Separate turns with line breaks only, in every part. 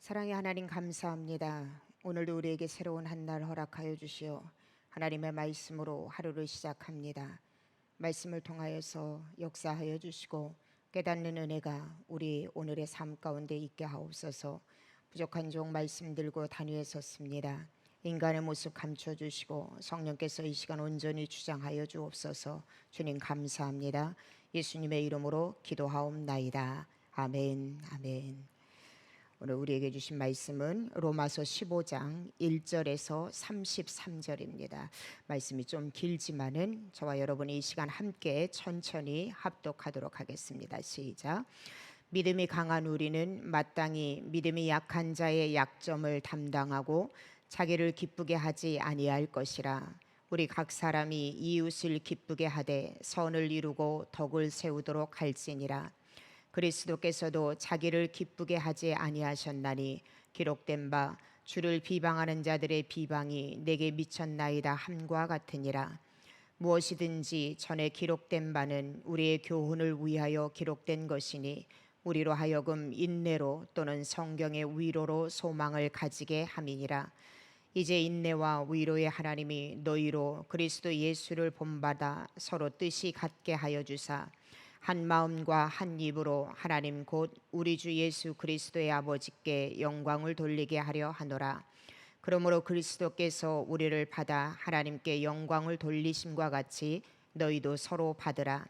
사랑의 하나님 감사합니다. 오늘도 우리에게 새로운 한 날 허락하여 주시어 하나님의 말씀으로 하루를 시작합니다. 말씀을 통하여서 역사하여 주시고 깨닫는 은혜가 우리 오늘의 삶 가운데 있게 하옵소서. 부족한 종 말씀 들고 단위에 섰습니다. 인간의 모습 감춰주시고 성령께서 이 시간 온전히 주장하여 주옵소서. 주님 감사합니다. 예수님의 이름으로 기도하옵나이다. 아멘. 아멘. 오늘 우리에게 주신 말씀은 로마서 15장 1절에서 33절입니다. 말씀이 좀 길지만은 저와 여러분이 이 시간 함께 천천히 합독하도록 하겠습니다. 시작. 믿음이 강한 우리는 마땅히 믿음이 약한 자의 약점을 담당하고 자기를 기쁘게 하지 아니할 것이라. 우리 각 사람이 이웃을 기쁘게 하되 선을 이루고 덕을 세우도록 할지니라. 그리스도께서도 자기를 기쁘게 하지 아니하셨나니 기록된 바 주를 비방하는 자들의 비방이 내게 미쳤나이다 함과 같으니라. 무엇이든지 전에 기록된 바는 우리의 교훈을 위하여 기록된 것이니 우리로 하여금 인내로 또는 성경의 위로로 소망을 가지게 함이니라. 이제 인내와 위로의 하나님이 너희로 그리스도 예수를 본받아 서로 뜻이 같게 하여 주사 한 마음과 한 입으로 하나님 곧 우리 주 예수 그리스도의 아버지께 영광을 돌리게 하려 하노라. 그러므로 그리스도께서 우리를 받아 하나님께 영광을 돌리심과 같이 너희도 서로 받으라.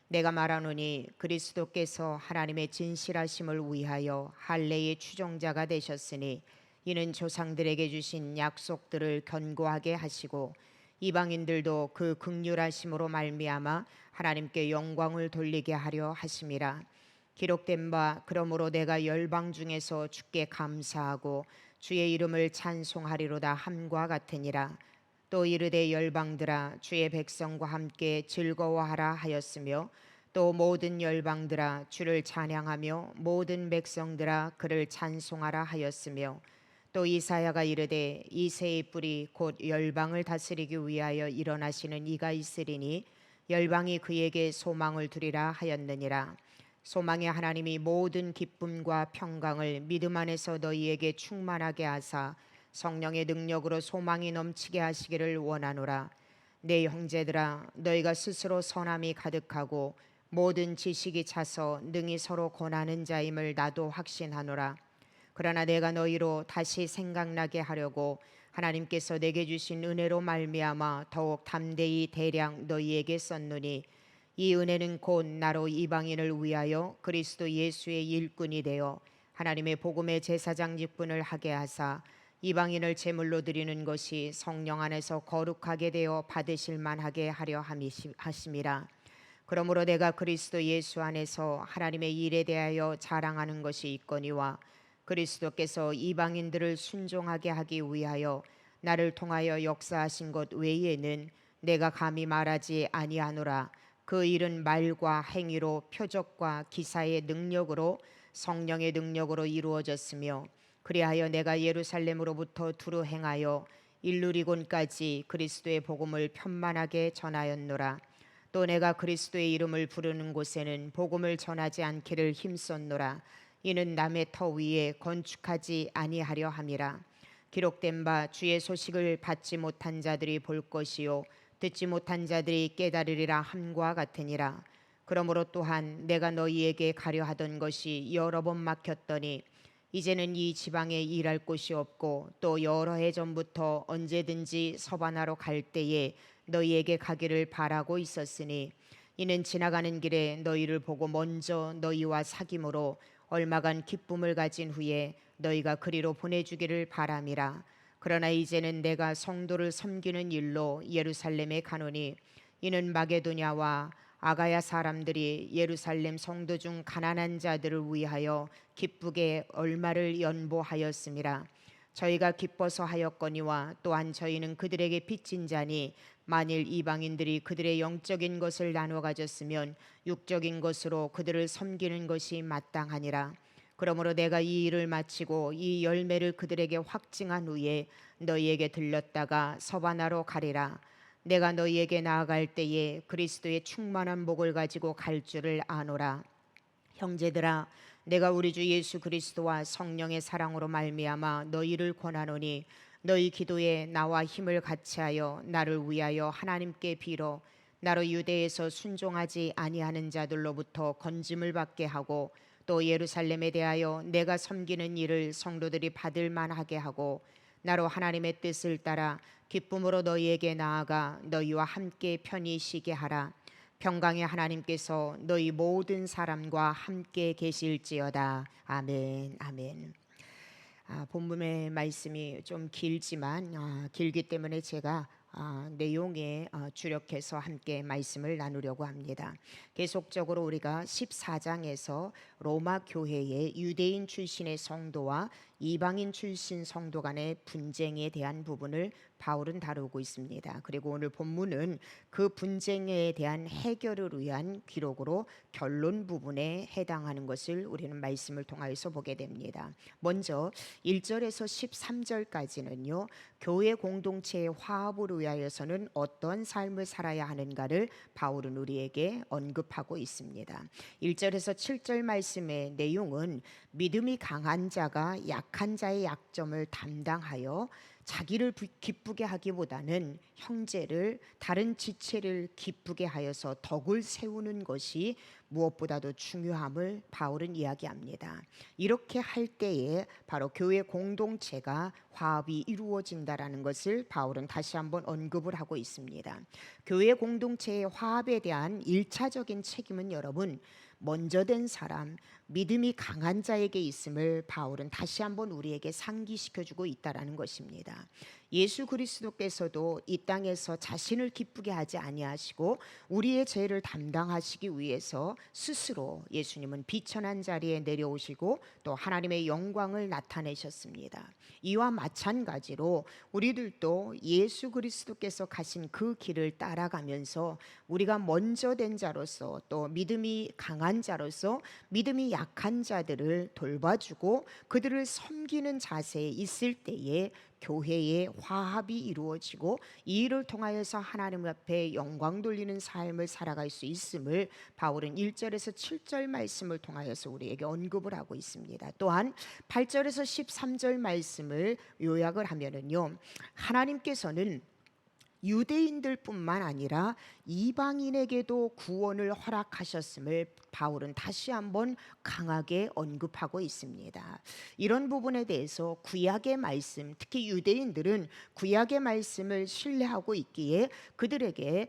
내가 말하노니 그리스도께서 하나님의 진실하심을 위하여 할례의 추종자가 되셨으니 이는 조상들에게 주신 약속들을 견고하게 하시고 이방인들도 그 긍휼하심으로 말미암아 하나님께 영광을 돌리게 하려 하심이라. 기록된 바 그러므로 내가 열방 중에서 주께 감사하고 주의 이름을 찬송하리로다 함과 같으니라. 또 이르되 열방들아 주의 백성과 함께 즐거워하라 하였으며 또 모든 열방들아 주를 찬양하며 모든 백성들아 그를 찬송하라 하였으며 또 이사야가 이르되 이새의 뿔이 곧 열방을 다스리기 위하여 일어나시는 이가 있으리니 열방이 그에게 소망을 두리라 하였느니라. 소망의 하나님이 모든 기쁨과 평강을 믿음 안에서 너희에게 충만하게 하사 성령의 능력으로 소망이 넘치게 하시기를 원하노라. 내 형제들아 너희가 스스로 선함이 가득하고 모든 지식이 차서 능히 서로 권하는 자임을 나도 확신하노라. 그러나 내가 너희로 다시 생각나게 하려고 하나님께서 내게 주신 은혜로 말미암아 더욱 담대히 대량 너희에게 썼노니 이 은혜는 곧 나로 이방인을 위하여 그리스도 예수의 일꾼이 되어 하나님의 복음의 제사장 직분을 하게 하사 이방인을 제물로 드리는 것이 성령 안에서 거룩하게 되어 받으실 만하게 하려 하심이라. 그러므로 내가 그리스도 예수 안에서 하나님의 일에 대하여 자랑하는 것이 있거니와 그리스도께서 이방인들을 순종하게 하기 위하여 나를 통하여 역사하신 것 외에는 내가 감히 말하지 아니하노라. 그 일은 말과 행위로 표적과 기사의 능력으로 성령의 능력으로 이루어졌으며 그리하여 내가 예루살렘으로부터 두루 행하여 일루리곤까지 그리스도의 복음을 편만하게 전하였노라. 또 내가 그리스도의 이름을 부르는 곳에는 복음을 전하지 않기를 힘썼노라. 이는 남의 터 위에 건축하지 아니하려 함이라. 기록된 바 주의 소식을 받지 못한 자들이 볼 것이요 듣지 못한 자들이 깨달으리라 함과 같으니라. 그러므로 또한 내가 너희에게 가려 하던 것이 여러 번 막혔더니 이제는 이 지방에 일할 곳이 없고 또 여러 해 전부터 언제든지 서바나로 갈 때에 너희에게 가기를 바라고 있었으니 이는 지나가는 길에 너희를 보고 먼저 너희와 사귐으로 얼마간 기쁨을 가진 후에 너희가 그리로 보내주기를 바람이라. 그러나 이제는 내가 성도를 섬기는 일로 예루살렘에 가노니 이는 마게도냐와 아가야 사람들이 예루살렘 성도 중 가난한 자들을 위하여 기쁘게 얼마를 연보하였음이라. 저희가 기뻐서 하였거니와 또한 저희는 그들에게 빚진 자니 만일 이방인들이 그들의 영적인 것을 나눠 가졌으면 육적인 것으로 그들을 섬기는 것이 마땅하니라. 그러므로 내가 이 일을 마치고 이 열매를 그들에게 확증한 후에 너희에게 들렀다가 서바나로 가리라. 내가 너희에게 나아갈 때에 그리스도의 충만한 복을 가지고 갈 줄을 아노라. 형제들아 내가 우리 주 예수 그리스도와 성령의 사랑으로 말미암아 너희를 권하노니 너희 기도에 나와 힘을 같이하여 나를 위하여 하나님께 빌어 나로 유대에서 순종하지 아니하는 자들로부터 건짐을 받게 하고 또 예루살렘에 대하여 내가 섬기는 일을 성도들이 받을 만하게 하고 나로 하나님의 뜻을 따라 기쁨으로 너희에게 나아가 너희와 함께 편히 쉬게 하라. 평강의 하나님께서 너희 모든 사람과 함께 계실지어다. 아멘. 아멘. 본문의 말씀이 좀 길지만 길기 때문에 제가 내용에 주력해서 함께 말씀을 나누려고 합니다. 계속적으로 우리가 14장에서 로마 교회의 유대인 출신의 성도와 이방인 출신 성도 간의 분쟁에 대한 부분을 바울은 다루고 있습니다. 그리고 오늘 본문은 그 분쟁에 대한 해결을 위한 기록으로 결론 부분에 해당하는 것을 우리는 말씀을 통하여서 보게 됩니다. 먼저 1절에서 13절까지는요, 교회 공동체의 화합을 위하여서는 어떤 삶을 살아야 하는가를 바울은 우리에게 언급하고 있습니다. 1절에서 7절 말씀의 내용은 믿음이 강한 자가 약한 자의 약점을 담당하여 자기를 기쁘게 하기보다는 형제를, 다른 지체를 기쁘게 하여서 덕을 세우는 것이 무엇보다도 중요함을 바울은 이야기합니다. 이렇게 할 때에 바로 교회 공동체가 화합이 이루어진다라는 것을 바울은 다시 한번 언급을 하고 있습니다. 교회 공동체의 화합에 대한 1차적인 책임은 여러분, 먼저 된 사람, 믿음이 강한 자에게 있음을 바울은 다시 한번 우리에게 상기시켜주고 있다라는 것입니다. 예수 그리스도께서도 이 땅에서 자신을 기쁘게 하지 아니하시고 우리의 죄를 담당하시기 위해서 스스로 예수님은 비천한 자리에 내려오시고 또 하나님의 영광을 나타내셨습니다. 이와 마찬가지로 우리들도 예수 그리스도께서 가신 그 길을 따라가면서 우리가 먼저 된 자로서 또 믿음이 강한 자로서 믿음이 약한 자들을 돌봐주고 그들을 섬기는 자세에 있을 때에 교회의 화합이 이루어지고 이 일을 통하여서 하나님 앞에 영광 돌리는 삶을 살아갈 수 있음을 바울은 1절에서 7절 말씀을 통하여서 우리에게 언급을 하고 있습니다. 또한 8절에서 13절 말씀을 요약을 하면은요, 하나님께서는 유대인들뿐만 아니라 이방인에게도 구원을 허락하셨음을 바울은 다시 한번 강하게 언급하고 있습니다. 이런 부분에 대해서 구약의 말씀, 특히 유대인들은 구약의 말씀을 신뢰하고 있기에 그들에게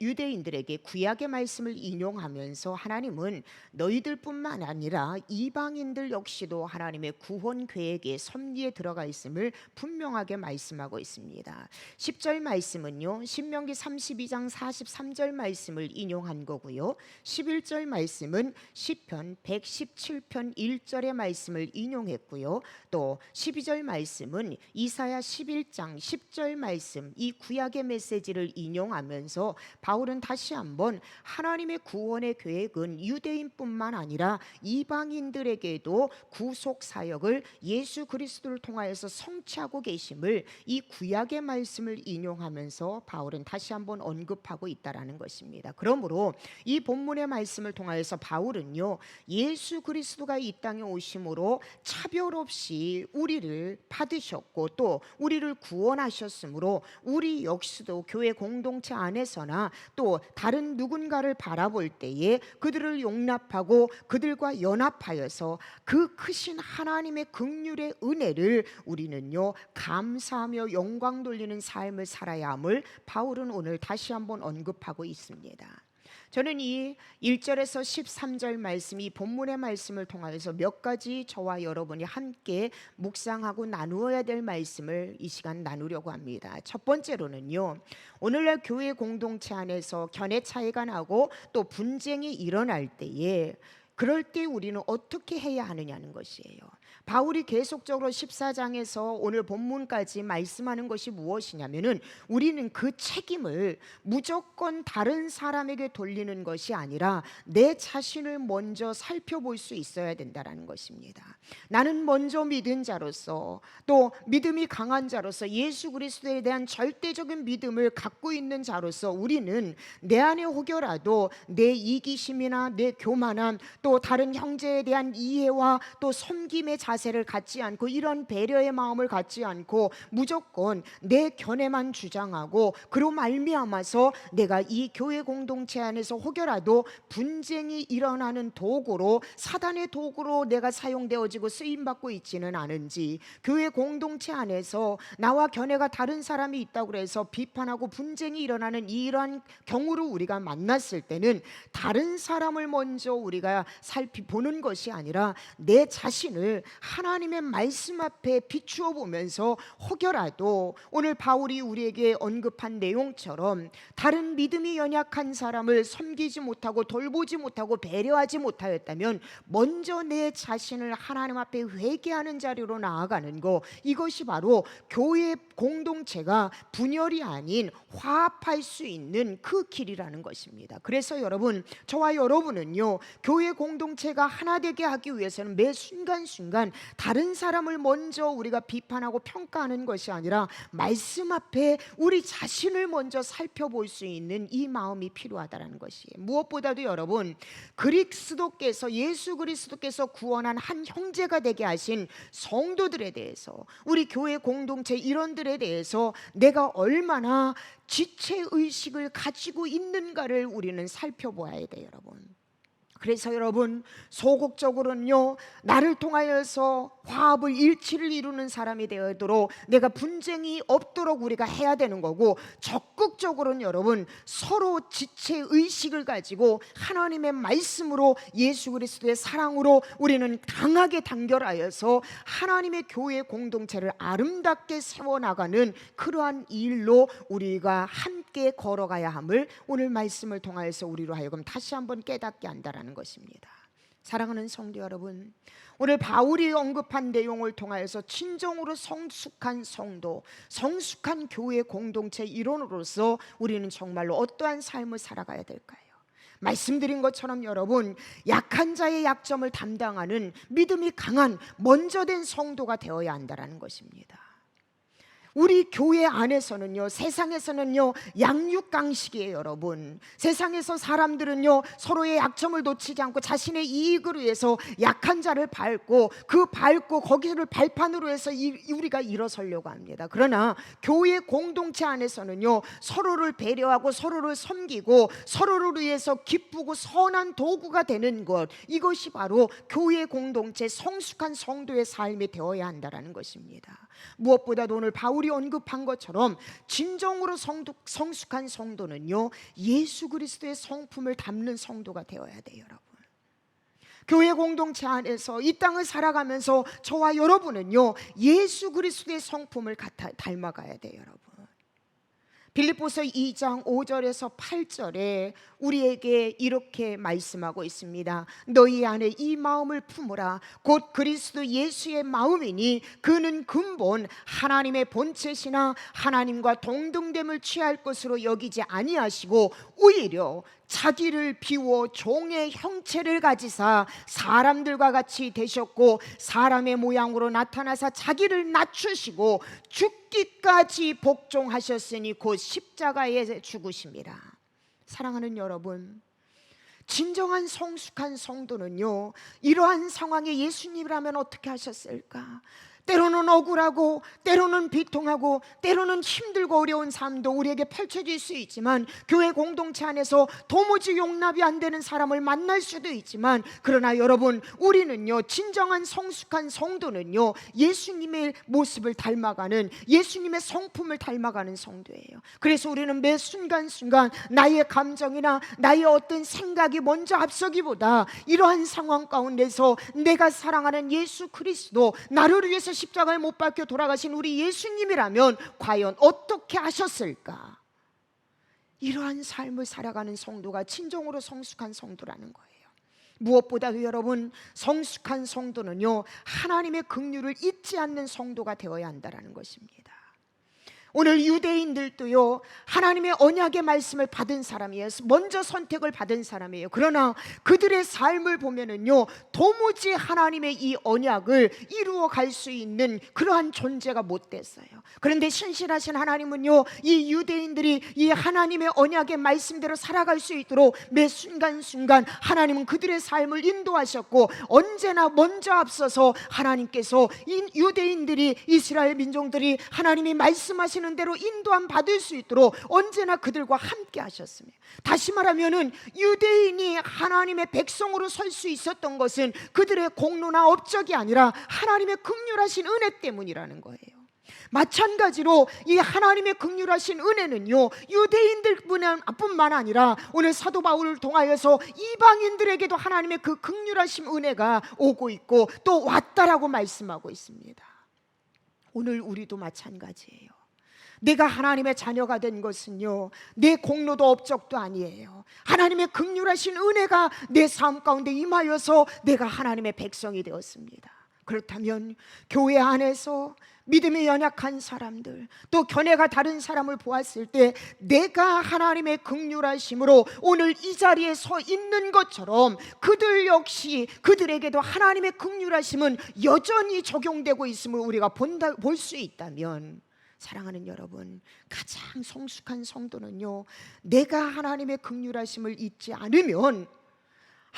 유대인들에게 구약의 말씀을 인용하면서 하나님은 너희들뿐만 아니라 이방인들 역시도 하나님의 구원 계획의 섭리에 들어가 있음을 분명하게 말씀하고 있습니다. 10절 말씀은요, 신명기 32장 43절 말씀을 인용한 거고요. 11절 말씀은 시편 117편 1절의 말씀을 인용했고요. 또 12절 말씀은 이사야 11장 10절 말씀, 이 구약의 메시지를 인용하면서 바울은 다시 한번 하나님의 구원의 계획은 유대인뿐만 아니라 이방인들에게도 구속 사역을 예수 그리스도를 통하여서 성취하고 계심을 이 구약의 말씀을 인용하면서 바울은 다시 한번 언급하고 있다라는 것입니다. 그러므로 이 본문의 말씀을 통하여서 바울은요, 예수 그리스도가 이 땅에 오심으로 차별 없이 우리를 받으셨고 또 우리를 구원하셨으므로 우리 역시도 교회 공동체 안에서나 또 다른 누군가를 바라볼 때에 그들을 용납하고 그들과 연합하여서 그 크신 하나님의 긍휼의 은혜를 우리는요 감사하며 영광 돌리는 삶을 살아야 함을 바울은 오늘 다시 한번 언급하고 있습니다. 저는 이 1절에서 13절 말씀, 이 본문의 말씀을 통하여서 몇 가지 저와 여러분이 함께 묵상하고 나누어야 될 말씀을 이 시간 나누려고 합니다. 첫 번째로는요, 오늘날 교회 공동체 안에서 견해 차이가 나고 또 분쟁이 일어날 때에 그럴 때 우리는 어떻게 해야 하느냐는 것이에요. 바울이 계속적으로 14장에서 오늘 본문까지 말씀하는 것이 무엇이냐면은 우리는 그 책임을 무조건 다른 사람에게 돌리는 것이 아니라 내 자신을 먼저 살펴볼 수 있어야 된다는 것입니다. 나는 먼저 믿은 자로서 또 믿음이 강한 자로서 예수 그리스도에 대한 절대적인 믿음을 갖고 있는 자로서 우리는 내 안에 혹여라도 내 이기심이나 내 교만함 또 다른 형제에 대한 이해와 또 섬김의 자세를 갖지 않고 이런 배려의 마음을 갖지 않고 무조건 내 견해만 주장하고 그로 말미암아서 내가 이 교회 공동체 안에서 혹여라도 분쟁이 일어나는 도구로, 사단의 도구로 내가 사용되어지고 쓰임받고 있지는 않은지, 교회 공동체 안에서 나와 견해가 다른 사람이 있다고 해서 비판하고 분쟁이 일어나는 이러한 경우를 우리가 만났을 때는 다른 사람을 먼저 우리가 살피보는 것이 아니라 내 자신을 하나님의 말씀 앞에 비추어 보면서 혹여라도 오늘 바울이 우리에게 언급한 내용처럼 다른 믿음이 연약한 사람을 섬기지 못하고 돌보지 못하고 배려하지 못하였다면 먼저 내 자신을 하나님 앞에 회개하는 자리로 나아가는 것, 이것이 바로 교회 공동체가 분열이 아닌 화합할 수 있는 그 길이라는 것입니다. 그래서 여러분, 저와 여러분은요, 교회 공동체가 하나 되게 하기 위해서는 매 순간순간 다른 사람을 먼저 우리가 비판하고 평가하는 것이 아니라 말씀 앞에 우리 자신을 먼저 살펴볼 수 있는 이 마음이 필요하다는 것이에요. 무엇보다도 여러분, 그리스도께서, 예수 그리스도께서 구원한 한 형제가 되게 하신 성도들에 대해서, 우리 교회 공동체 일원들에 대해서 내가 얼마나 지체의식을 가지고 있는가를 우리는 살펴보아야 돼요, 여러분. 그래서 여러분, 소극적으로는요, 나를 통하여서 화합을, 일치를 이루는 사람이 되도록 내가 분쟁이 없도록 우리가 해야 되는 거고, 적극적으로는 여러분 서로 지체의식을 가지고 하나님의 말씀으로, 예수 그리스도의 사랑으로 우리는 강하게 단결하여서 하나님의 교회 공동체를 아름답게 세워나가는 그러한 일로 우리가 함께 걸어가야 함을 오늘 말씀을 통하여서 우리로 하여금 다시 한번 깨닫게 한다라는 것입니다. 사랑하는 성도 여러분, 오늘 바울이 언급한 내용을 통하여서 진정으로 성숙한 성도, 성숙한 교회 공동체 일원으로서 우리는 정말로 어떠한 삶을 살아가야 될까요? 말씀드린 것처럼 여러분, 약한 자의 약점을 담당하는 믿음이 강한 먼저 된 성도가 되어야 한다는 것입니다. 우리 교회 안에서는요, 세상에서는요 양육강식이에요, 여러분. 세상에서 사람들은요 서로의 약점을 놓치지 않고 자신의 이익을 위해서 약한 자를 밟고 거기를 발판으로 해서 우리가 일어서려고 합니다. 그러나 교회 공동체 안에서는요 서로를 배려하고 서로를 섬기고 서로를 위해서 기쁘고 선한 도구가 되는 것, 이것이 바로 교회 공동체 성숙한 성도의 삶이 되어야 한다는 것입니다. 무엇보다도 오늘 바울이 언급한 것처럼 진정으로 성숙한 성도는요 예수 그리스도의 성품을 담는 성도가 되어야 돼요, 여러분. 교회 공동체 안에서 이 땅을 살아가면서 저와 여러분은요 예수 그리스도의 성품을 닮아가야 돼요, 여러분. 빌립보서 2장 5절에서 8절에 우리에게 이렇게 말씀하고 있습니다. 너희 안에 이 마음을 품으라. 곧 그리스도 예수의 마음이니 그는 근본 하나님의 본체시나 하나님과 동등됨을 취할 것으로 여기지 아니하시고 오히려 자기를 비워 종의 형체를 가지사 사람들과 같이 되셨고 사람의 모양으로 나타나사 자기를 낮추시고 죽기까지 복종하셨으니 곧 십자가에 죽으십니다. 사랑하는 여러분, 진정한 성숙한 성도는요 이러한 상황에 예수님이라면 어떻게 하셨을까? 때로는 억울하고 때로는 비통하고 때로는 힘들고 어려운 삶도 우리에게 펼쳐질 수 있지만, 교회 공동체 안에서 도무지 용납이 안 되는 사람을 만날 수도 있지만, 그러나 여러분, 우리는요 진정한 성숙한 성도는요 예수님의 모습을 닮아가는, 예수님의 성품을 닮아가는 성도예요. 그래서 우리는 매 순간순간 나의 감정이나 나의 어떤 생각이 먼저 앞서기보다 이러한 상황 가운데서 내가 사랑하는 예수 그리스도, 나를 위해서 십자가에 못 박혀 돌아가신 우리 예수님이라면 과연 어떻게 하셨을까? 이러한 삶을 살아가는 성도가 진정으로 성숙한 성도라는 거예요. 무엇보다도 여러분, 성숙한 성도는요 하나님의 긍휼을 잊지 않는 성도가 되어야 한다는 것입니다. 오늘 유대인들도요, 하나님의 언약의 말씀을 받은 사람이에요. 먼저 선택을 받은 사람이에요. 그러나 그들의 삶을 보면은요, 도무지 하나님의 이 언약을 이루어 갈 수 있는 그러한 존재가 못 됐어요. 그런데 신실하신 하나님은요, 이 유대인들이 이 하나님의 언약의 말씀대로 살아갈 수 있도록 매 순간순간 하나님은 그들의 삶을 인도하셨고, 언제나 먼저 앞서서 하나님께서 이 유대인들이, 이스라엘 민족들이 하나님이 말씀하시는 대로 인도함 받을 수 있도록 언제나 그들과 함께 하셨으며, 다시 말하면은 유대인이 하나님의 백성으로 설 수 있었던 것은 그들의 공로나 업적이 아니라 하나님의 긍휼하신 은혜 때문이라는 거예요. 마찬가지로 이 하나님의 긍휼하신 은혜는요, 유대인들뿐만 아니라 오늘 사도 바울을 통하여서 이방인들에게도 하나님의 그 긍휼하신 은혜가 오고 있고 또 왔다라고 말씀하고 있습니다. 오늘 우리도 마찬가지예요. 내가 하나님의 자녀가 된 것은요, 내 공로도 업적도 아니에요. 하나님의 긍휼하신 은혜가 내 삶 가운데 임하여서 내가 하나님의 백성이 되었습니다. 그렇다면 교회 안에서 믿음이 연약한 사람들, 또 견해가 다른 사람을 보았을 때 내가 하나님의 긍휼하심으로 오늘 이 자리에 서 있는 것처럼 그들 역시, 그들에게도 하나님의 긍휼하심은 여전히 적용되고 있음을 우리가 볼 수 있다면, 사랑하는 여러분, 가장 성숙한 성도는요, 내가 하나님의 긍휼하심을 잊지 않으면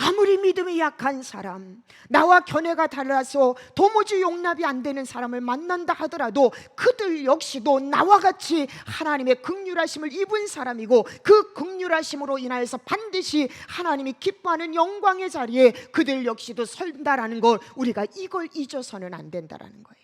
아무리 믿음이 약한 사람, 나와 견해가 달라서 도무지 용납이 안 되는 사람을 만난다 하더라도 그들 역시도 나와 같이 하나님의 긍휼하심을 입은 사람이고, 그 긍휼하심으로 인하여서 반드시 하나님이 기뻐하는 영광의 자리에 그들 역시도 선다라는 걸, 우리가 이걸 잊어서는 안 된다라는 거예요.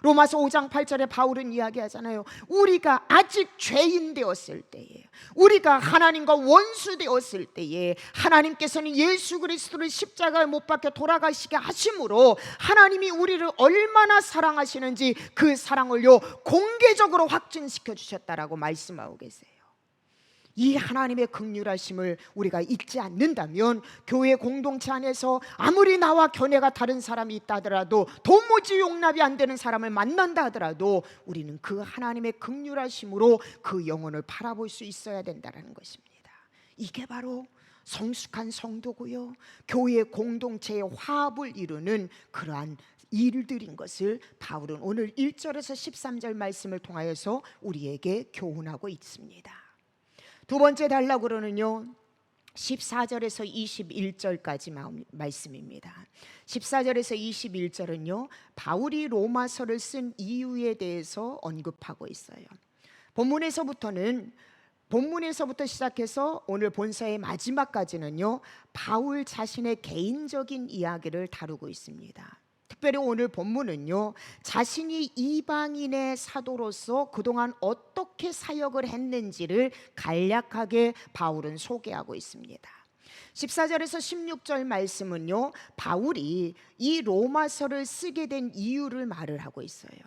로마서 5장 8절에 바울은 이야기하잖아요. 우리가 아직 죄인 되었을 때에, 우리가 하나님과 원수 되었을 때에 하나님께서는 예수 그리스도를 십자가에 못 박혀 돌아가시게 하심으로 하나님이 우리를 얼마나 사랑하시는지 그 사랑을요 공개적으로 확증시켜 주셨다라고 말씀하고 계세요. 이 하나님의 긍휼하심을 우리가 잊지 않는다면, 교회 공동체 안에서 아무리 나와 견해가 다른 사람이 있다 하더라도, 도무지 용납이 안 되는 사람을 만난다 하더라도 우리는 그 하나님의 긍휼하심으로 그 영혼을 바라볼 수 있어야 된다는 것입니다. 이게 바로 성숙한 성도고요, 교회 공동체의 화합을 이루는 그러한 일들인 것을 바울은 오늘 1절에서 13절 말씀을 통하여서 우리에게 교훈하고 있습니다. 두 번째 단락으로는요, 14절에서 21절까지 말씀입니다. 14절에서 21절은요, 바울이 로마서를 쓴 이유에 대해서 언급하고 있어요. 본문에서부터 시작해서 오늘 본서의 마지막까지는요, 바울 자신의 개인적인 이야기를 다루고 있습니다. 특별히 오늘 본문은요, 자신이 이방인의 사도로서 그동안 어떻게 사역을 했는지를 간략하게 바울은 소개하고 있습니다. 14절에서 16절 말씀은요, 바울이 이 로마서를 쓰게 된 이유를 말을 하고 있어요.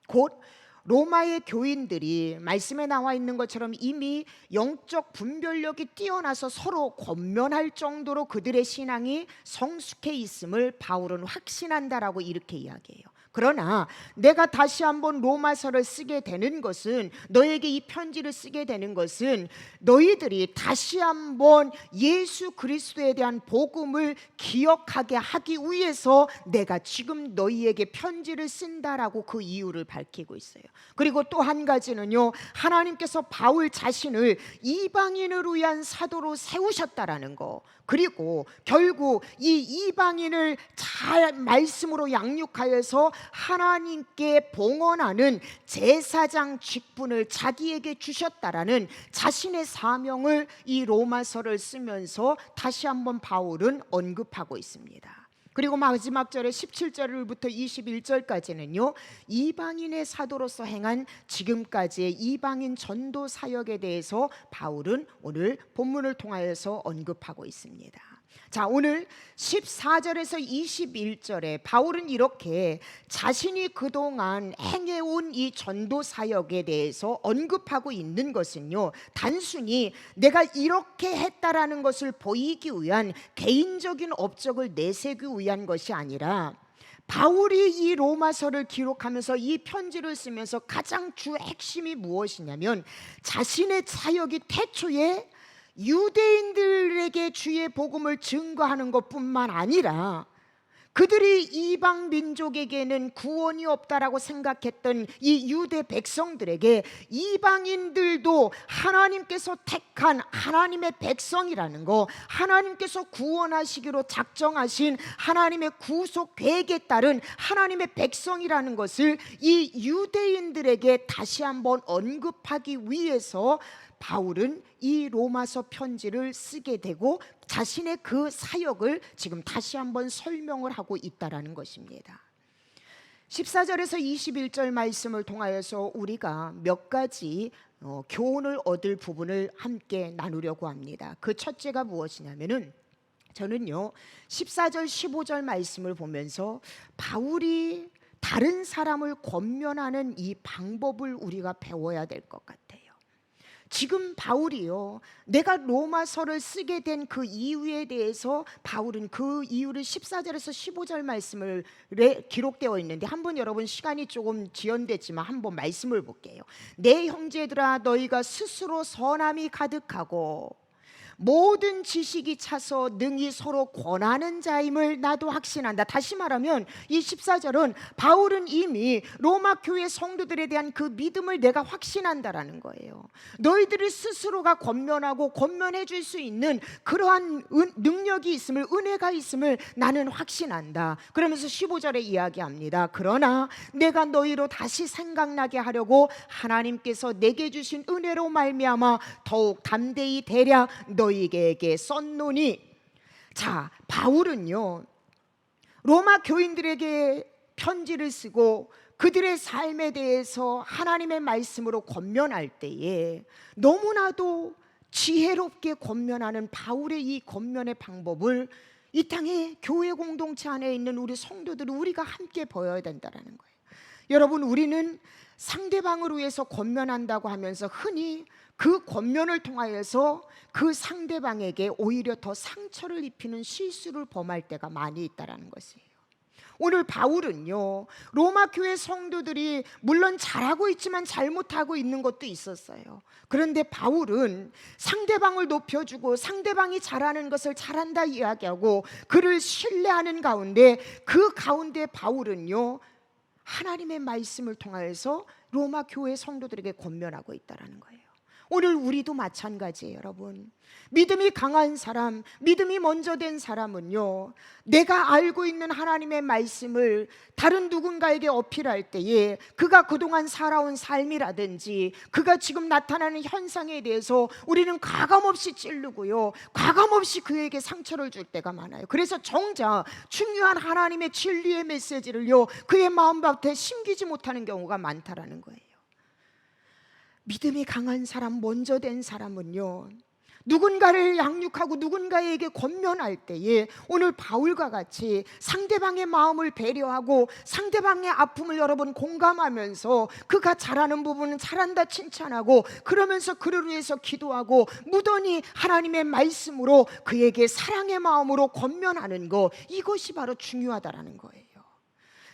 곧 로마의 교인들이 말씀에 나와 있는 것처럼 이미 영적 분별력이 뛰어나서 서로 권면할 정도로 그들의 신앙이 성숙해 있음을 바울은 확신한다라고 이렇게 이야기해요. 그러나 내가 다시 한번 로마서를 쓰게 되는 것은, 너에게 이 편지를 쓰게 되는 것은 너희들이 다시 한번 예수 그리스도에 대한 복음을 기억하게 하기 위해서 내가 지금 너희에게 편지를 쓴다라고 그 이유를 밝히고 있어요. 그리고 또 한 가지는요, 하나님께서 바울 자신을 이방인을 위한 사도로 세우셨다라는 거, 그리고 결국 이 이방인을 잘 말씀으로 양육하여서 하나님께 봉헌하는 제사장 직분을 자기에게 주셨다라는 자신의 사명을 이 로마서를 쓰면서 다시 한번 바울은 언급하고 있습니다. 그리고 마지막 절에 17절부터 21절까지는요, 이방인의 사도로서 행한 지금까지의 이방인 전도 사역에 대해서 바울은 오늘 본문을 통하여서 언급하고 있습니다. 자, 오늘 14절에서 21절에 바울은 이렇게 자신이 그동안 행해온 이 전도 사역에 대해서 언급하고 있는 것은요, 단순히 내가 이렇게 했다라는 것을 보이기 위한 개인적인 업적을 내세우기 위한 것이 아니라, 바울이 이 로마서를 기록하면서 이 편지를 쓰면서 가장 주 핵심이 무엇이냐면 자신의 사역이 태초에 유대인들에게 주의 복음을 증거하는 것뿐만 아니라 그들이 이방 민족에게는 구원이 없다라고 생각했던 이 유대 백성들에게 이방인들도 하나님께서 택한 하나님의 백성이라는 거, 하나님께서 구원하시기로 작정하신 하나님의 구속 계획에 따른 하나님의 백성이라는 것을 이 유대인들에게 다시 한번 언급하기 위해서 바울은 이 로마서 편지를 쓰게 되고 자신의 그 사역을 지금 다시 한번 설명을 하고 있다라는 것입니다. 14절에서 21절 말씀을 통하여서 우리가 몇 가지 교훈을 얻을 부분을 함께 나누려고 합니다. 그 첫째가 무엇이냐면은 저는요 14절 15절 말씀을 보면서 바울이 다른 사람을 권면하는 이 방법을 우리가 배워야 될 것 같아요. 지금 바울이요 내가 로마서를 쓰게 된 그 이유에 대해서 바울은 그 이유를 14절에서 15절 말씀을 기록되어 있는데 한번 여러분 시간이 조금 지연됐지만 한번 말씀을 볼게요. 내 형제들아 너희가 스스로 선함이 가득하고 모든 지식이 차서 능히 서로 권하는 자임을 나도 확신한다. 다시 말하면 이 14절은 바울은 이미 로마 교회 성도들에 대한 그 믿음을 내가 확신한다라는 거예요. 너희들이 스스로가 권면하고 권면해 줄 수 있는 그러한 능력이 있음을, 은혜가 있음을 나는 확신한다. 그러면서 15절에 이야기합니다. 그러나 내가 너희로 다시 생각나게 하려고 하나님께서 내게 주신 은혜로 말미암아 더욱 담대히 대랴 너희에게 썼노니. 자, 바울은요 로마 교인들에게 편지를 쓰고 그들의 삶에 대해서 하나님의 말씀으로 권면할 때에 너무나도 지혜롭게 권면하는 바울의 이 권면의 방법을 이 땅의 교회 공동체 안에 있는 우리 성도들은 우리가 함께 보여야 된다는 거예요. 여러분, 우리는 상대방을 위해서 권면한다고 하면서 흔히 그 권면을 통하여서 그 상대방에게 오히려 더 상처를 입히는 실수를 범할 때가 많이 있다는 것이에요. 오늘 바울은요 로마 교회 성도들이 물론 잘하고 있지만 잘못하고 있는 것도 있었어요. 그런데 바울은 상대방을 높여주고 상대방이 잘하는 것을 잘한다 이야기하고 그를 신뢰하는 가운데 그 가운데 바울은요 하나님의 말씀을 통하여서 로마 교회 성도들에게 권면하고 있다는 거예요. 오늘 우리도 마찬가지예요. 여러분, 믿음이 강한 사람, 믿음이 먼저 된 사람은요 내가 알고 있는 하나님의 말씀을 다른 누군가에게 어필할 때에 그가 그동안 살아온 삶이라든지 그가 지금 나타나는 현상에 대해서 우리는 가감없이 찌르고요 가감없이 그에게 상처를 줄 때가 많아요. 그래서 정작 중요한 하나님의 진리의 메시지를요 그의 마음밭에 심기지 못하는 경우가 많다라는 거예요. 믿음이 강한 사람, 먼저 된 사람은요 누군가를 양육하고 누군가에게 권면할 때에 오늘 바울과 같이 상대방의 마음을 배려하고 상대방의 아픔을 여러분 공감하면서 그가 잘하는 부분은 잘한다 칭찬하고 그러면서 그를 위해서 기도하고 무던히 하나님의 말씀으로 그에게 사랑의 마음으로 권면하는 것, 이것이 바로 중요하다라는 거예요.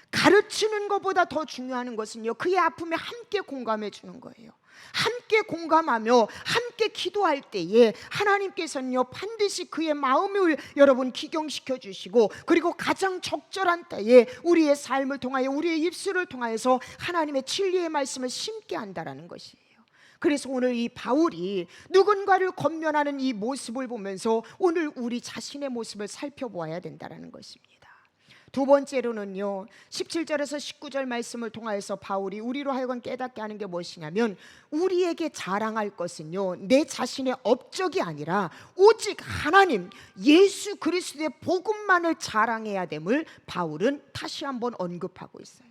가르치는 것보다 더 중요한 것은요 그의 아픔에 함께 공감해 주는 거예요. 함께 공감하며 함께 기도할 때에 하나님께서는요 반드시 그의 마음을 여러분 기경시켜 주시고 그리고 가장 적절한 때에 우리의 삶을 통하여 우리의 입술을 통하여서 하나님의 진리의 말씀을 심게 한다라는 것이에요. 그래서 오늘 이 바울이 누군가를 권면하는 이 모습을 보면서 오늘 우리 자신의 모습을 살펴보아야 된다는 것입니다. 두 번째로는요 17절에서 19절 말씀을 통하여서 바울이 우리로 하여금 깨닫게 하는 게 무엇이냐면 우리에게 자랑할 것은요 내 자신의 업적이 아니라 오직 하나님 예수 그리스도의 복음만을 자랑해야 됨을 바울은 다시 한번 언급하고 있어요.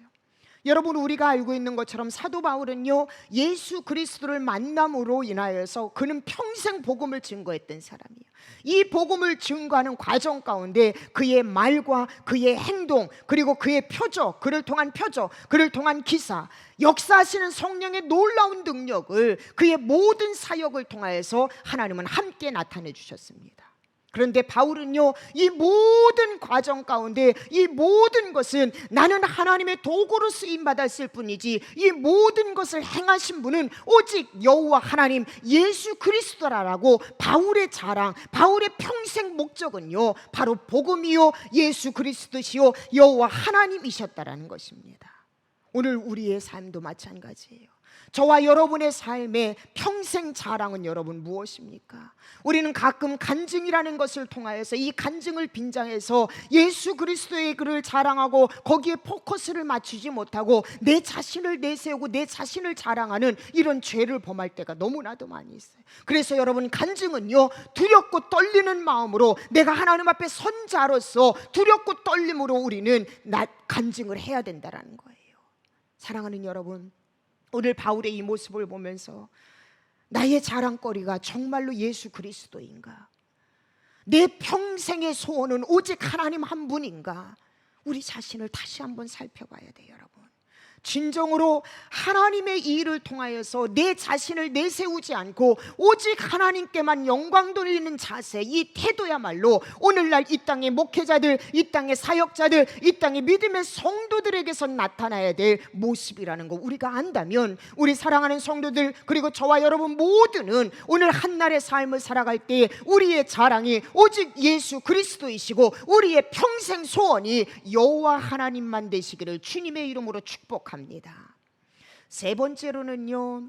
여러분, 우리가 알고 있는 것처럼 사도 바울은요 예수 그리스도를 만남으로 인하여서 그는 평생 복음을 증거했던 사람이에요. 이 복음을 증거하는 과정 가운데 그의 말과 그의 행동 그리고 그의 표적, 그를 통한 표적, 그를 통한 기사, 역사하시는 성령의 놀라운 능력을 그의 모든 사역을 통하여서 하나님은 함께 나타내 주셨습니다. 그런데 바울은요, 이 모든 과정 가운데 이 모든 것은 나는 하나님의 도구로 쓰임받았을 뿐이지 이 모든 것을 행하신 분은 오직 여호와 하나님 예수 그리스도라라고 바울의 자랑, 바울의 평생 목적은요 바로 복음이요 예수 그리스도시요 여호와 하나님이셨다라는 것입니다. 오늘 우리의 삶도 마찬가지예요. 저와 여러분의 삶의 평생 자랑은 여러분 무엇입니까? 우리는 가끔 간증이라는 것을 통하여서 이 간증을 빈장해서 예수 그리스도의 글을 자랑하고 거기에 포커스를 맞추지 못하고 내 자신을 내세우고 내 자신을 자랑하는 이런 죄를 범할 때가 너무나도 많이 있어요. 그래서 여러분, 간증은요 두렵고 떨리는 마음으로, 내가 하나님 앞에 선 자로서 두렵고 떨림으로 우리는 간증을 해야 된다는 거예요. 사랑하는 여러분, 오늘 바울의 이 모습을 보면서 나의 자랑거리가 정말로 예수 그리스도인가? 내 평생의 소원은 오직 하나님 한 분인가? 우리 자신을 다시 한번 살펴봐야 돼요, 여러분. 진정으로 하나님의 일을 통하여서 내 자신을 내세우지 않고 오직 하나님께만 영광 돌리는 자세, 이 태도야말로 오늘날 이 땅의 목회자들, 이 땅의 사역자들, 이 땅의 믿음의 성도들에게서 나타나야 될 모습이라는 거 우리가 안다면, 우리 사랑하는 성도들 그리고 저와 여러분 모두는 오늘 한날의 삶을 살아갈 때 우리의 자랑이 오직 예수 그리스도이시고 우리의 평생 소원이 여호와 하나님만 되시기를 주님의 이름으로 축복합니다. 세 번째로는요,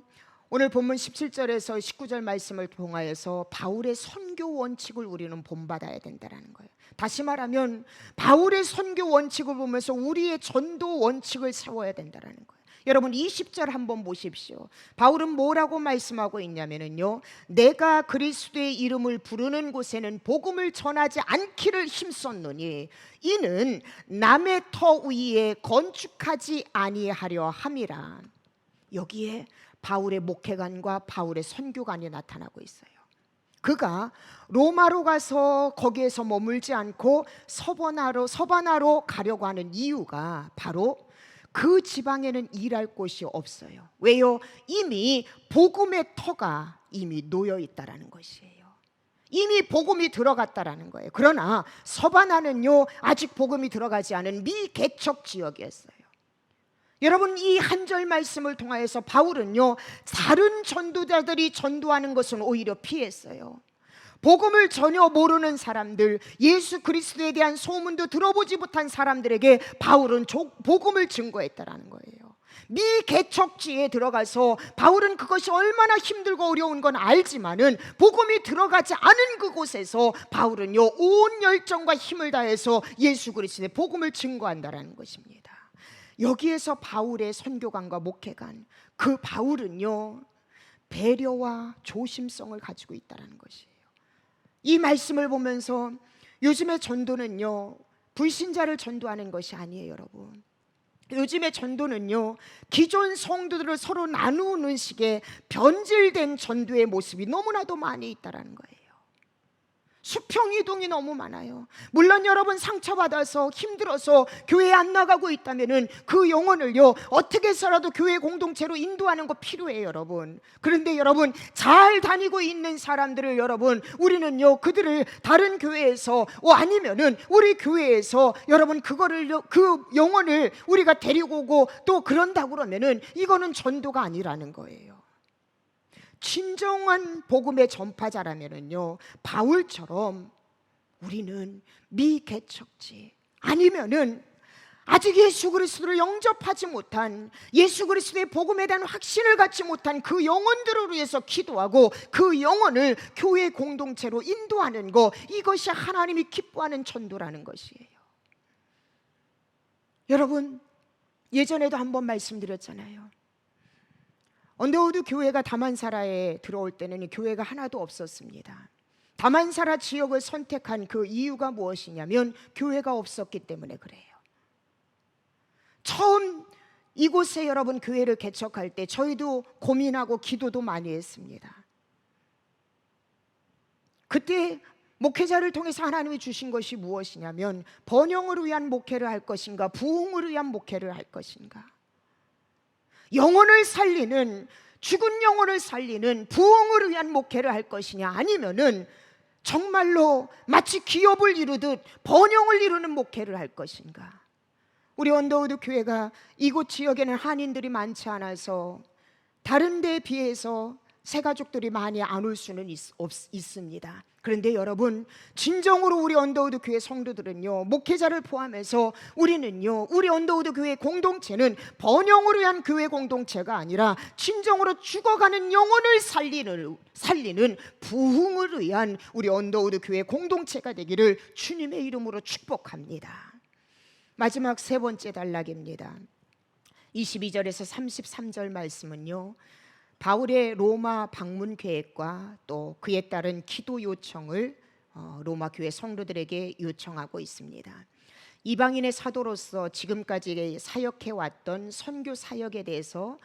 오늘 본문 17절에서 19절 말씀을 통하여서 바울의 선교 원칙을 우리는 본받아야 된다는 거예요. 다시 말하면 바울의 선교 원칙을 보면서 우리의 전도 원칙을 세워야 된다는 거예요. 여러분, 20절 한번 보십시오. 바울은 뭐라고 말씀하고 있냐면요, 내가 그리스도의 이름을 부르는 곳에는 복음을 전하지 않기를 힘썼노니 이는 남의 터 위에 건축하지 아니하려 함이라. 여기에 바울의 목회관과 바울의 선교관이 나타나고 있어요. 그가 로마로 가서 거기에서 머물지 않고 서바나로 가려고 하는 이유가 바로 그 지방에는 일할 곳이 없어요. 왜요? 이미 복음의 터가 이미 놓여 있다라는 것이에요. 이미 복음이 들어갔다라는 거예요. 그러나 서바나는요 아직 복음이 들어가지 않은 미개척 지역이었어요. 여러분, 이 한 절 말씀을 통하여서 바울은요 다른 전도자들이 전도하는 것은 오히려 피했어요. 복음을 전혀 모르는 사람들, 예수 그리스도에 대한 소문도 들어보지 못한 사람들에게 바울은 복음을 증거했다라는 거예요. 미개척지에 들어가서 바울은 그것이 얼마나 힘들고 어려운 건 알지만은 복음이 들어가지 않은 그곳에서 바울은요 온 열정과 힘을 다해서 예수 그리스도의 복음을 증거한다라는 것입니다. 여기에서 바울의 선교관과 목회관, 그 바울은요 배려와 조심성을 가지고 있다는 것이에요. 이 말씀을 보면서 요즘의 전도는요 불신자를 전도하는 것이 아니에요, 여러분. 요즘의 전도는요 기존 성도들을 서로 나누는 식의 변질된 전도의 모습이 너무나도 많이 있다는 거예요. 수평이동이 너무 많아요. 물론 여러분, 상처받아서 힘들어서 교회에 안 나가고 있다면은 그 영혼을요 어떻게 해서라도 교회 공동체로 인도하는 거 필요해요, 여러분. 그런데 여러분, 잘 다니고 있는 사람들을 여러분 우리는요 그들을 다른 교회에서 아니면은 우리 교회에서 여러분 그거를요 그 영혼을 우리가 데리고 오고 또 그런다고 그러면은 이거는 전도가 아니라는 거예요. 진정한 복음의 전파자라면은요 바울처럼 우리는 미개척지 아니면은 아직 예수 그리스도를 영접하지 못한, 예수 그리스도의 복음에 대한 확신을 갖지 못한 그 영혼들을 위해서 기도하고 그 영혼을 교회 공동체로 인도하는 것, 이것이 하나님이 기뻐하는 전도라는 것이에요. 여러분, 예전에도 한번 말씀드렸잖아요. 언더우드 교회가 다만사라에 들어올 때는 교회가 하나도 없었습니다. 다만사라 지역을 선택한 그 이유가 무엇이냐면 교회가 없었기 때문에 그래요. 처음 이곳에 여러분 교회를 개척할 때 저희도 고민하고 기도도 많이 했습니다. 그때 목회자를 통해서 하나님이 주신 것이 무엇이냐면 번영을 위한 목회를 할 것인가, 부흥을 위한 목회를 할 것인가, 영혼을 살리는, 죽은 영혼을 살리는 부흥을 위한 목회를 할 것이냐, 아니면은 정말로 마치 기업을 이루듯 번영을 이루는 목회를 할 것인가? 우리 언더우드 교회가 이곳 지역에는 한인들이 많지 않아서 다른 데에 비해서 새가족들이 많이 안 올 수는 있습니다. 그런데 여러분, 진정으로 우리 언더우드 교회 성도들은요, 목회자를 포함해서 우리는요, 우리 언더우드 교회 공동체는 번영을 위한 교회 공동체가 아니라 진정으로 죽어가는 영혼을 살리는 부흥을 위한 우리 언더우드 교회 공동체가 되기를 주님의 이름으로 축복합니다. 마지막 세 번째 단락입니다. 22절에서 33절 말씀은요, 바울의 로마 방문 계획과 또 그에 따른 기도 요청을 로마 교회 성도들에게 요청하고 있습니다. 이방인의 사도로서 지금까지 사역해 왔던 선교 사역에 대해서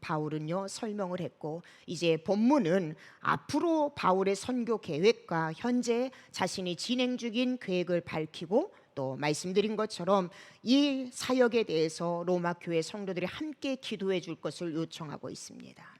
바울은요 설명을 했고, 이제 본문은 앞으로 바울의 선교 계획과 현재 자신이 진행 중인 계획을 밝히고, 또 말씀드린 것처럼 이 사역에 대해서 로마 교회 성도들이 함께 기도해 줄 것을 요청하고 있습니다.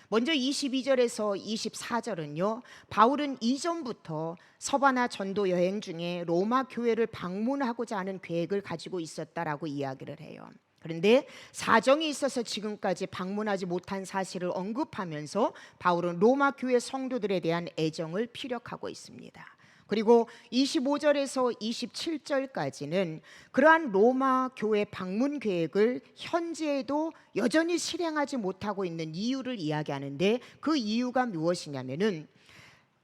먼저 22절에서 24절은요, 바울은 이전부터 서바나 전도 여행 중에 로마 교회를 방문하고자 하는 계획을 가지고 있었다라고 이야기를 해요. 그런데 사정이 있어서 지금까지 방문하지 못한 사실을 언급하면서 바울은 로마 교회 성도들에 대한 애정을 피력하고 있습니다. 그리고 25절에서 27절까지는 그러한 로마 교회 방문 계획을 현재에도 여전히 실행하지 못하고 있는 이유를 이야기하는데, 그 이유가 무엇이냐면은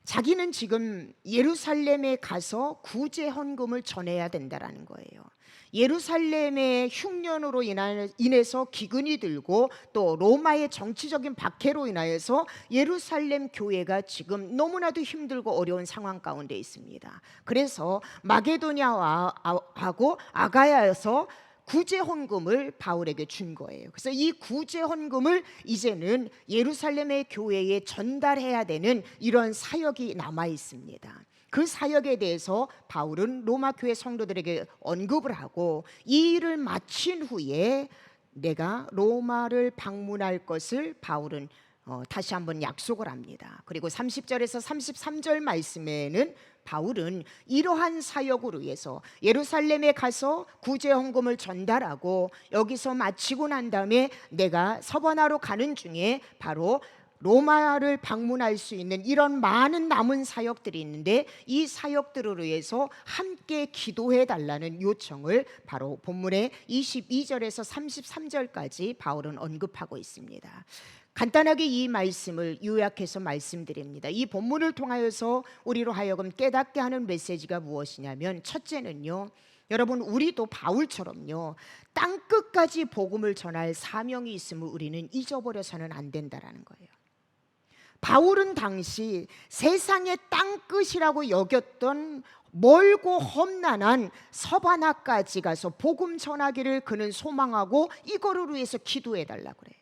자기는 지금 예루살렘에 가서 구제 헌금을 전해야 된다라는 거예요. 예루살렘의 흉년으로 인해서 기근이 들고, 또 로마의 정치적인 박해로 인하여서 예루살렘 교회가 지금 너무나도 힘들고 어려운 상황 가운데 있습니다. 그래서 마게도냐하고 아가야에서 구제 헌금을 바울에게 준 거예요. 그래서 이 구제 헌금을 이제는 예루살렘의 교회에 전달해야 되는 이런 사역이 남아 있습니다. 그 사역에 대해서 바울은 로마 교회 성도들에게 언급을 하고, 이 일을 마친 후에 내가 로마를 방문할 것을 바울은 다시 한번 약속을 합니다. 그리고 30절에서 33절 말씀에는 바울은 이러한 사역을 위해서 예루살렘에 가서 구제 헌금을 전달하고, 여기서 마치고 난 다음에 내가 서바나로 가는 중에 바로 로마를 방문할 수 있는 이런 많은 남은 사역들이 있는데, 이 사역들을 위해서 함께 기도해 달라는 요청을 바로 본문의 22절에서 33절까지 바울은 언급하고 있습니다. 간단하게 이 말씀을 요약해서 말씀드립니다. 이 본문을 통하여서 우리로 하여금 깨닫게 하는 메시지가 무엇이냐면, 첫째는요, 여러분, 우리도 바울처럼요 땅끝까지 복음을 전할 사명이 있음을 우리는 잊어버려서는 안 된다라는 거예요. 바울은 당시 세상의 땅끝이라고 여겼던 멀고 험난한 서바나까지 가서 복음 전하기를 그는 소망하고 이거를 위해서 기도해 달라고 그래요.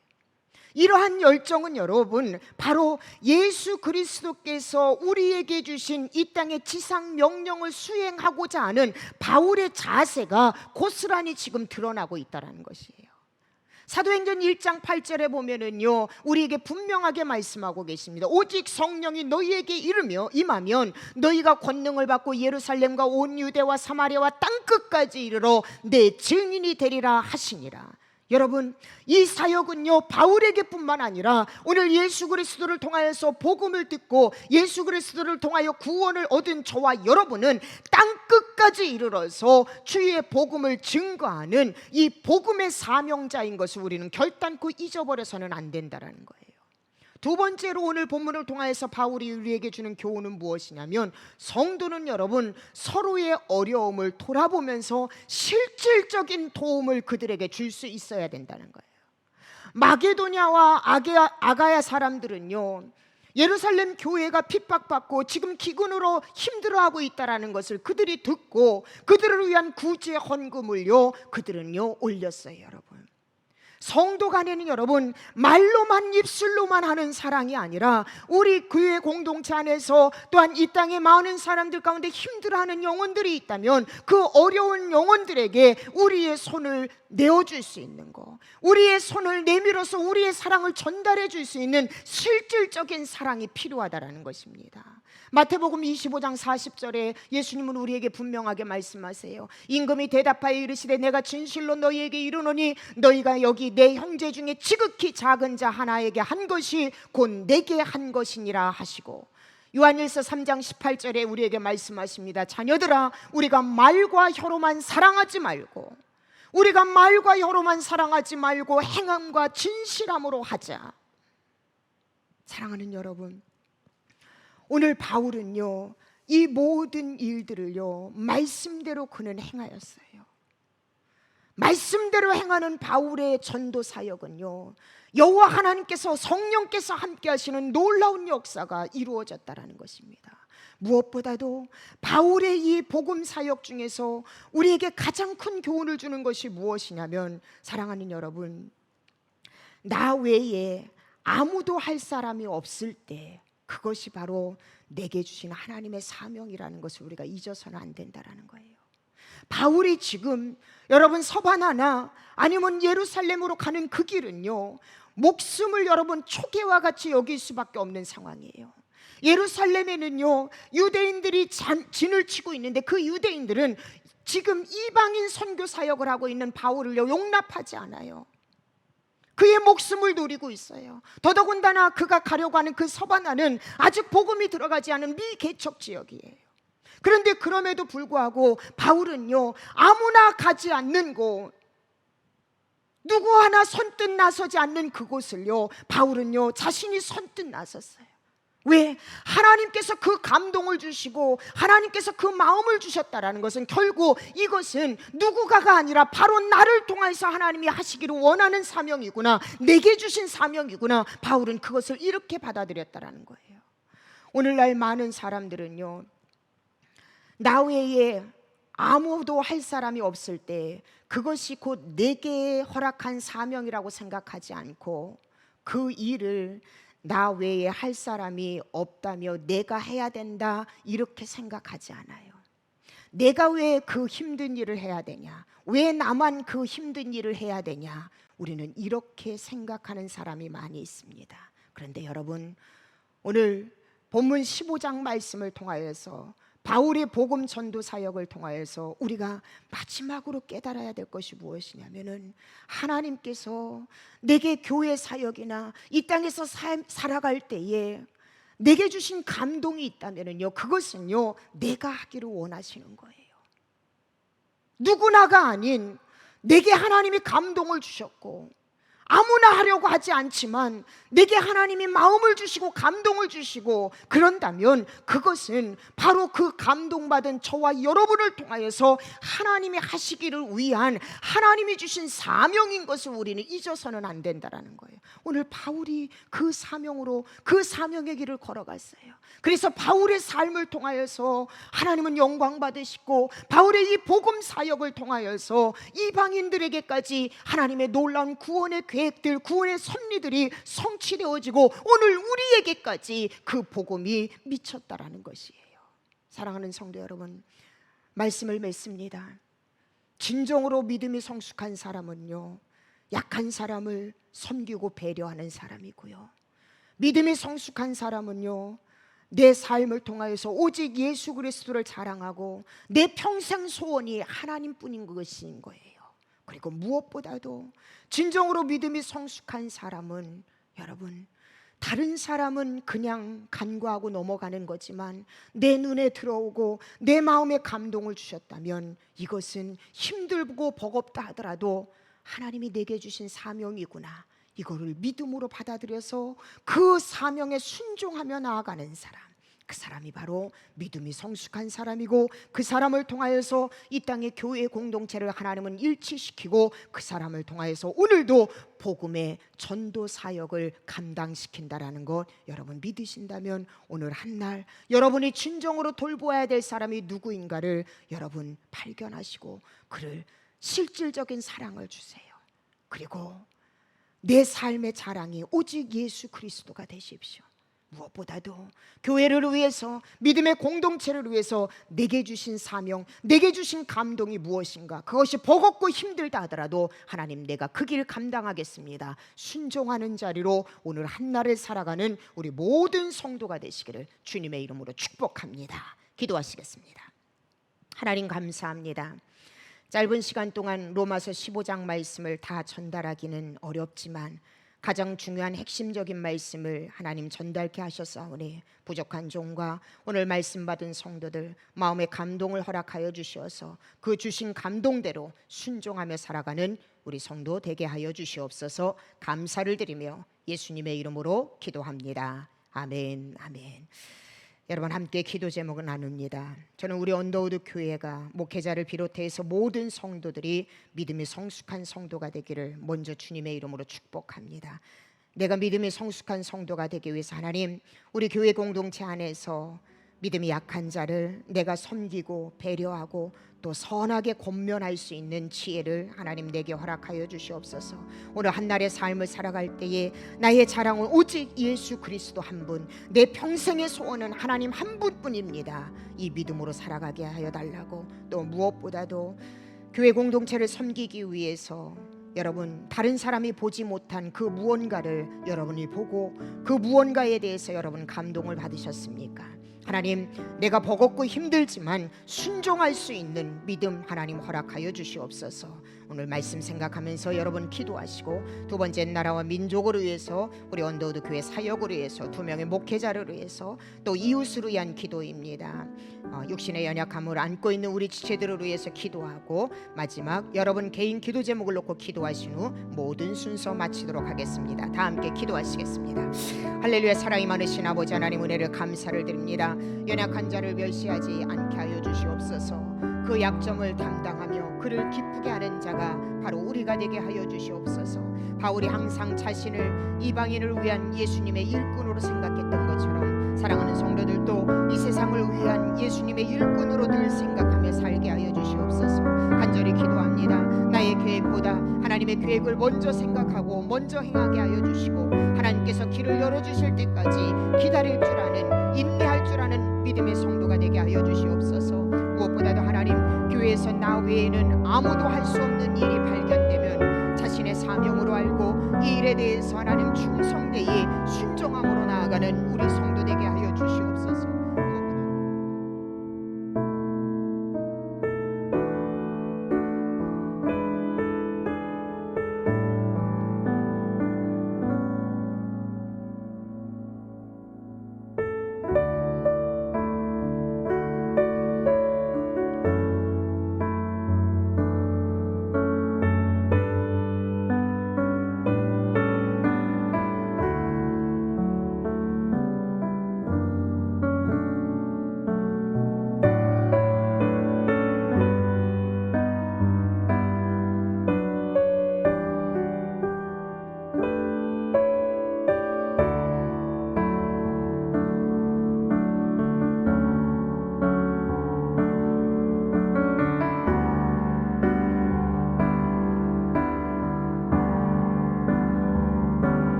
이러한 열정은 여러분, 바로 예수 그리스도께서 우리에게 주신 이 땅의 지상 명령을 수행하고자 하는 바울의 자세가 고스란히 지금 드러나고 있다는 것이에요. 사도행전 1장 8절에 보면은요, 우리에게 분명하게 말씀하고 계십니다. 오직 성령이 너희에게 임하면 너희가 권능을 받고 예루살렘과 온 유대와 사마리아와 땅끝까지 이르러 내 증인이 되리라 하시니라. 여러분, 이 사역은요 바울에게 뿐만 아니라 오늘 예수 그리스도를 통하여서 복음을 듣고 예수 그리스도를 통하여 구원을 얻은 저와 여러분은 땅끝까지 이르러서 주의 복음을 증거하는 이 복음의 사명자인 것을 우리는 결단코 잊어버려서는 안 된다는 거예요. 두 번째로 오늘 본문을 통하여서 바울이 우리에게 주는 교훈은 무엇이냐면, 성도는 여러분 서로의 어려움을 돌아보면서 실질적인 도움을 그들에게 줄 수 있어야 된다는 거예요. 마게도냐와 아가야 사람들은요, 예루살렘 교회가 핍박받고 지금 기근으로 힘들어하고 있다는 것을 그들이 듣고 그들을 위한 구제 헌금을요 그들은요 올렸어요. 여러분, 성도 간에는 여러분 말로만 입술로만 하는 사랑이 아니라 우리 교회 공동체 안에서 또한 이 땅의 많은 사람들 가운데 힘들어하는 영혼들이 있다면 그 어려운 영혼들에게 우리의 손을 내어줄 수 있는 거, 우리의 손을 내밀어서 우리의 사랑을 전달해 줄 수 있는 실질적인 사랑이 필요하다라는 것입니다. 마태복음 25장 40절에 예수님은 우리에게 분명하게 말씀하세요. 임금이 대답하여 이르시되 내가 진실로 너희에게 이르노니 너희가 여기 내 형제 중에 지극히 작은 자 하나에게 한 것이 곧 내게 한 것이니라 하시고, 요한일서 3장 18절에 우리에게 말씀하십니다. 자녀들아, 우리가 말과 혀로만 사랑하지 말고 행함과 진실함으로 하자. 사랑하는 여러분, 오늘 바울은요, 이 모든 일들을요, 말씀대로 그는 행하였어요. 말씀대로 행하는 바울의 전도 사역은요, 여호와 하나님께서, 성령께서 함께 하시는 놀라운 역사가 이루어졌다라는 것입니다. 무엇보다도 바울의 이 복음 사역 중에서 우리에게 가장 큰 교훈을 주는 것이 무엇이냐면, 사랑하는 여러분, 나 외에 아무도 할 사람이 없을 때 그것이 바로 내게 주신 하나님의 사명이라는 것을 우리가 잊어서는 안 된다라는 거예요. 바울이 지금 여러분 서바나나 아니면 예루살렘으로 가는 그 길은요, 목숨을 여러분 초계와 같이 여길 수밖에 없는 상황이에요. 예루살렘에는요, 유대인들이 진을 치고 있는데 그 유대인들은 지금 이방인 선교 사역을 하고 있는 바울을 용납하지 않아요. 그의 목숨을 노리고 있어요. 더더군다나 그가 가려고 하는 그 서바나는 아직 복음이 들어가지 않은 미개척 지역이에요. 그런데 그럼에도 불구하고 바울은요, 아무나 가지 않는 곳, 누구 하나 선뜻 나서지 않는 그곳을요, 바울은요 자신이 선뜻 나섰어요. 왜? 하나님께서 그 감동을 주시고 하나님께서 그 마음을 주셨다라는 것은 결국 이것은 누구가가 아니라 바로 나를 통해서 하나님이 하시기를 원하는 사명이구나, 내게 주신 사명이구나. 바울은 그것을 이렇게 받아들였다라는 거예요. 오늘날 많은 사람들은요, 나 외에 아무도 할 사람이 없을 때 그것이 곧 내게 허락한 사명이라고 생각하지 않고, 그 일을 나 외에 할 사람이 없다며 내가 해야 된다 이렇게 생각하지 않아요. 내가 왜 그 힘든 일을 해야 되냐, 왜 나만 그 힘든 일을 해야 되냐, 우리는 이렇게 생각하는 사람이 많이 있습니다. 그런데 여러분, 오늘 본문 15장 말씀을 통하여서, 바울의 복음 전도 사역을 통하여서 우리가 마지막으로 깨달아야 될 것이 무엇이냐면은, 하나님께서 내게 교회 사역이나 이 땅에서 살아갈 때에 내게 주신 감동이 있다면은요, 그것은요 내가 하기를 원하시는 거예요. 누구나가 아닌 내게 하나님이 감동을 주셨고, 아무나 하려고 하지 않지만 내게 하나님이 마음을 주시고 감동을 주시고, 그런다면 그것은 바로 그 감동받은 저와 여러분을 통하여서 하나님이 하시기를 위한 하나님이 주신 사명인 것을 우리는 잊어서는 안 된다라는 거예요. 오늘 바울이 그 사명으로, 그 사명의 길을 걸어갔어요. 그래서 바울의 삶을 통하여서 하나님은 영광 받으시고, 바울의 이 복음 사역을 통하여서 이방인들에게까지 하나님의 놀라운 구원의 계획들, 구원의 섭리들이 성취되어지고 오늘 우리에게까지 그 복음이 미쳤다라는 것이에요. 사랑하는 성도 여러분, 말씀을 맺습니다. 진정으로 믿음이 성숙한 사람은요, 약한 사람을 섬기고 배려하는 사람이고요, 믿음이 성숙한 사람은요, 내 삶을 통하여서 오직 예수 그리스도를 자랑하고 내 평생 소원이 하나님뿐인 것인 거예요. 그리고 무엇보다도 진정으로 믿음이 성숙한 사람은, 여러분, 다른 사람은 그냥 간과하고 넘어가는 거지만 내 눈에 들어오고 내 마음에 감동을 주셨다면 이것은 힘들고 버겁다 하더라도 하나님이 내게 주신 사명이구나, 이거를 믿음으로 받아들여서 그 사명에 순종하며 나아가는 사람, 그 사람이 바로 믿음이 성숙한 사람이고, 그 사람을 통하여서 이 땅의 교회 공동체를 하나님은 일치시키고 그 사람을 통하여서 오늘도 복음의 전도 사역을 감당시킨다라는 것 여러분 믿으신다면, 오늘 한날 여러분이 진정으로 돌보아야 될 사람이 누구인가를 여러분 발견하시고 그를 실질적인 사랑을 주세요. 그리고 내 삶의 자랑이 오직 예수 그리스도가 되십시오. 무엇보다도 교회를 위해서, 믿음의 공동체를 위해서 내게 주신 사명, 내게 주신 감동이 무엇인가? 그것이 버겁고 힘들다 하더라도 하나님, 내가 그 길 감당하겠습니다, 순종하는 자리로 오늘 한날을 살아가는 우리 모든 성도가 되시기를 주님의 이름으로 축복합니다. 기도하시겠습니다. 하나님 감사합니다. 짧은 시간 동안 로마서 15장 말씀을 다 전달하기는 어렵지만 가장 중요한 핵심적인 말씀을 하나님 전달케 하셨사오니 부족한 종과 오늘 말씀 받은 성도들 마음의 감동을 허락하여 주시어서 그 주신 감동대로 순종하며 살아가는 우리 성도 되게 하여 주시옵소서. 감사를 드리며 예수님의 이름으로 기도합니다. 아멘. 아멘. 여러분, 함께 기도 제목을 나눕니다. 저는 우리 언더우드 교회가 목회자를 비롯해서 모든 성도들이 믿음이 성숙한 성도가 되기를 먼저 주님의 이름으로 축복합니다. 내가 믿음이 성숙한 성도가 되기 위해서 하나님, 우리 교회 공동체 안에서 믿음이 약한 자를 내가 섬기고 배려하고 또 선하게 권면할 수 있는 지혜를 하나님 내게 허락하여 주시옵소서. 오늘 한날의 삶을 살아갈 때에 나의 자랑은 오직 예수 그리스도 한 분, 내 평생의 소원은 하나님 한 분뿐입니다. 이 믿음으로 살아가게 하여 달라고, 또 무엇보다도 교회 공동체를 섬기기 위해서 여러분, 다른 사람이 보지 못한 그 무언가를 여러분이 보고 그 무언가에 대해서 여러분 감동을 받으셨습니까? 하나님, 내가 버겁고 힘들지만 순종할 수 있는 믿음 하나님 허락하여 주시옵소서. 오늘 말씀 생각하면서 여러분 기도하시고, 두 번째, 나라와 민족을 위해서, 우리 언더우드 교회 사역을 위해서, 2명의 목회자를 위해서, 또 이웃을 위한 기도입니다. 육신의 연약함을 안고 있는 우리 지체들을 위해서 기도하고, 마지막 여러분 개인 기도 제목을 놓고 기도하신 후 모든 순서 마치도록 하겠습니다. 다 함께 기도하시겠습니다. 할렐루야. 사랑이 많으신 아버지 하나님, 은혜를 감사를 드립니다. 연약한 자를 멸시하지 않게 하여 주시옵소서. 그 약점을 담당하며 그를 기쁘게 하는 자가 바로 우리가 되게 하여 주시옵소서. 바울이 항상 자신을 이방인을 위한 예수님의 일꾼으로 생각했던 것처럼 사랑하는 성도들도 이 세상을 위한 예수님의 일꾼으로 늘 생각하며 살게 하여 주시옵소서. 간절히 기도합니다. 나의 계획보다 하나님의 계획을 먼저 생각하고 먼저 행하게 하여 주시고, 하나님께서 길을 열어주실 때까지 기다릴 줄 아는, 인내할 줄 아는 믿음의 성도가 되게 하여 주시옵소서. 무엇보다도 하나님, 교회에서 나 외에는 아무도 할 수 없는 일이 발견되면 자신의 사명으로 알고 이 일에 대해서 하나님 충성되이 순종함으로 나아가는 우리 성도 되게 하여 주시옵소서.